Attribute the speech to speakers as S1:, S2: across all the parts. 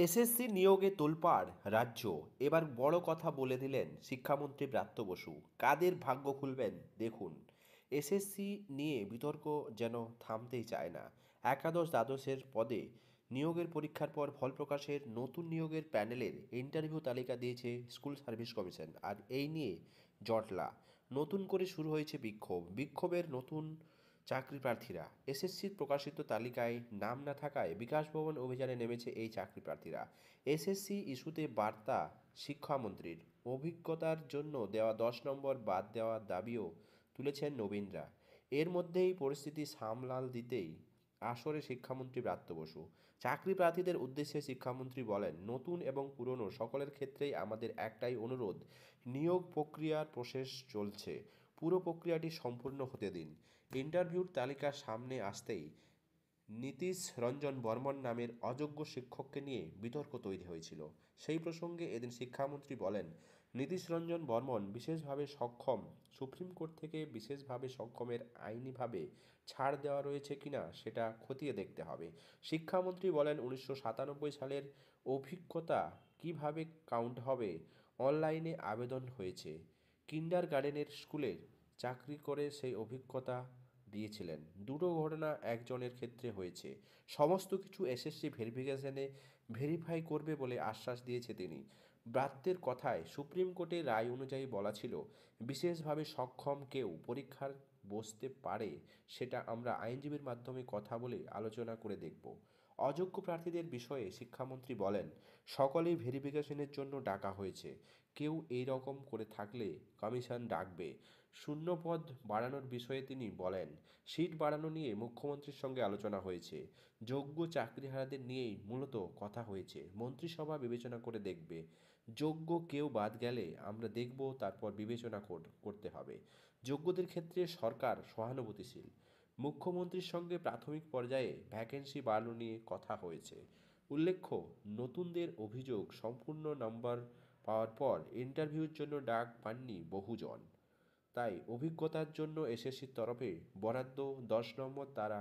S1: SSC নিয়োগে তোলপাড় রাজ্য। এবার বড় কথা বলে দিলেন শিক্ষামন্ত্রী ব্রাত্য বসু। কাদের ভাগ্য খুলবেন দেখুন। এসএসসি নিয়ে বিতর্ক যেন থামতেই চায় না। একাদশ দ্বাদশের পদে নিয়োগের পরীক্ষার পর ফল প্রকাশের নতুন নিয়োগের প্যানেলের ইন্টারভিউ তালিকা দিয়েছে স্কুল সার্ভিস কমিশন। আর এই নিয়ে জটলা। নতুন করে শুরু হয়েছে বিক্ষোভের নতুন চাকরি প্রার্থীরা। এসএসসির প্রকাশিত তালিকায় নাম না থাকায় বিকাশ ভবন অভিযানে নেমেছে এই চাকরি প্রার্থীরা। এসএসসি ইস্যুতে বার্তা শিক্ষামন্ত্রীর। অভিজ্ঞতার জন্য দেওয়া 10 নম্বর বাদ দেওয়ার দাবিও তুলেছেন নবীনরা। এর মধ্যেই পরিস্থিতি সামলাল দিতেই আসরে শিক্ষামন্ত্রী ব্রাত্য বসু। চাকরি প্রার্থীদের উদ্দেশ্যে শিক্ষামন্ত্রী বলেন, নতুন এবং পুরনো সকলের ক্ষেত্রেই আমাদের একটাই অনুরোধ, নিয়োগ প্রক্রিয়ার প্রসেস চলছে, পুরো প্রক্রিয়াটি সম্পূর্ণ হতে দিন। ইন্টারভিউর তালিকা সামনে আসতেই নীতিশ রঞ্জন বর্মন নামের অযোগ্য শিক্ষককে নিয়ে বিতর্ক তৈরি হয়েছিল। সেই প্রসঙ্গে এদিন শিক্ষামন্ত্রী বলেন, নীতিশ রঞ্জন বর্মন বিশেষভাবে সক্ষম। সুপ্রিম কোর্ট থেকে বিশেষভাবে সক্ষমের আইনিভাবে ছাড় দেওয়া রয়েছে কিনা সেটা খতিয়ে দেখতে হবে। শিক্ষামন্ত্রী বলেন, 1997 সালের অভিজ্ঞতা কিভাবে কাউন্ট হবে? অনলাইনে আবেদন হয়েছে। কিন্ডার গার্ডেনের স্কুলের চাকরি করে সেই অভিজ্ঞতা দিয়েছিলেন। দুটো ঘটনা একজনের ক্ষেত্রে হয়েছে। সমস্ত কিছু এসএসসি ভেরিফিকেশনে ভেরিফাই করবে বলে আশ্বাস দিয়েছে তিনি। ব্রাত্যের কথায় সুপ্রিম কোর্টের রায় অনুযায়ী বলা ছিল, বিশেষভাবে সক্ষম কেউ পরীক্ষার বসতে পারে, সেটা আমরা আইনজীবীর মাধ্যমে কথা বলে আলোচনা করে দেখব। অযোগ্য প্রার্থীদের বিষয়ে শিক্ষামন্ত্রী বলেন, সকলেই ভেরিফিকেশনের জন্য ডাকা হয়েছে। কেউ এই রকম করে থাকলে কমিশন ডাকবে। শূন্য পদ বাড়ানোর বিষয়ে তিনি বলেন, সিট বাড়ানো নিয়ে মুখ্যমন্ত্রীর সঙ্গে আলোচনা হয়েছে। যোগ্য চাকরিহারাদের নিয়েই মূলত কথা হয়েছে। মন্ত্রিসভা বিবেচনা করে দেখবে। যোগ্য কেউ বাদ গেলে আমরা দেখব, তারপর বিবেচনা করতে হবে। যোগ্যদের ক্ষেত্রে সরকার সহানুভূতিশীল। মুখ্যমন্ত্রীর সঙ্গে প্রাথমিক পর্যায়ে ভ্যাকেন্সি বাড়ানো নিয়ে কথা হয়েছে। উল্লেখ্য, নতুনদের অভিযোগ, সম্পূর্ণ নম্বর পাওয়ার পর ইন্টারভিউর জন্য ডাক পাননি বহুজন। তাই অভিজ্ঞতার জন্য এসএসসির তরফে বরাদ্দ 10 নম্বর তারা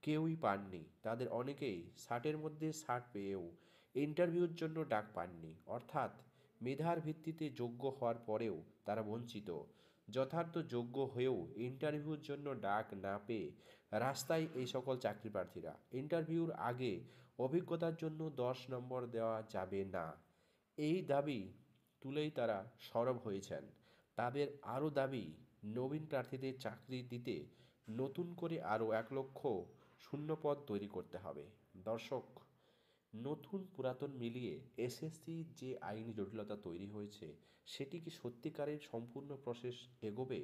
S1: কেউই পাননি। তাদের অনেকেই 60-এর মধ্যে 60 পেয়েও ইন্টারভিউর জন্য ডাক পাননি। অর্থাৎ মেধার ভিত্তিতে যোগ্য হওয়ার পরেও তারা বঞ্চিত। যথার্থ যোগ্য হয়েও ইন্টারভিউর জন্য ডাক না পেয়ে রাস্তায় এই সকল চাকরি প্রার্থীরা। ইন্টারভিউর আগে অভিজ্ঞতার জন্য 10 নম্বর দেওয়া যাবে না, এই দাবি তুলেই তারা সরব হয়েছেন। তাদের আরও দাবি, নবীন প্রার্থীদের চাকরি দিতে নতুন করে আরও 1 লক্ষ শূন্যপদ তৈরি করতে হবে। দর্শক, নতুন পুরাতন মিলিয়ে এসএসসির যে আইনি জটিলতা তৈরি হয়েছে, সেটি কি সত্যিকারের সম্পূর্ণ প্রসেস এগোবে?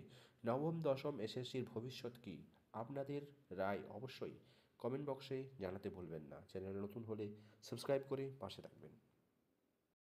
S1: নবম দশম এসএসসির ভবিষ্যৎ কি? আপনাদের রায় অবশ্যই কমেন্ট বক্সে জানাতে ভুলবেন না। চ্যানেল নতুন হলে সাবস্ক্রাইব করে পাশে থাকবেন।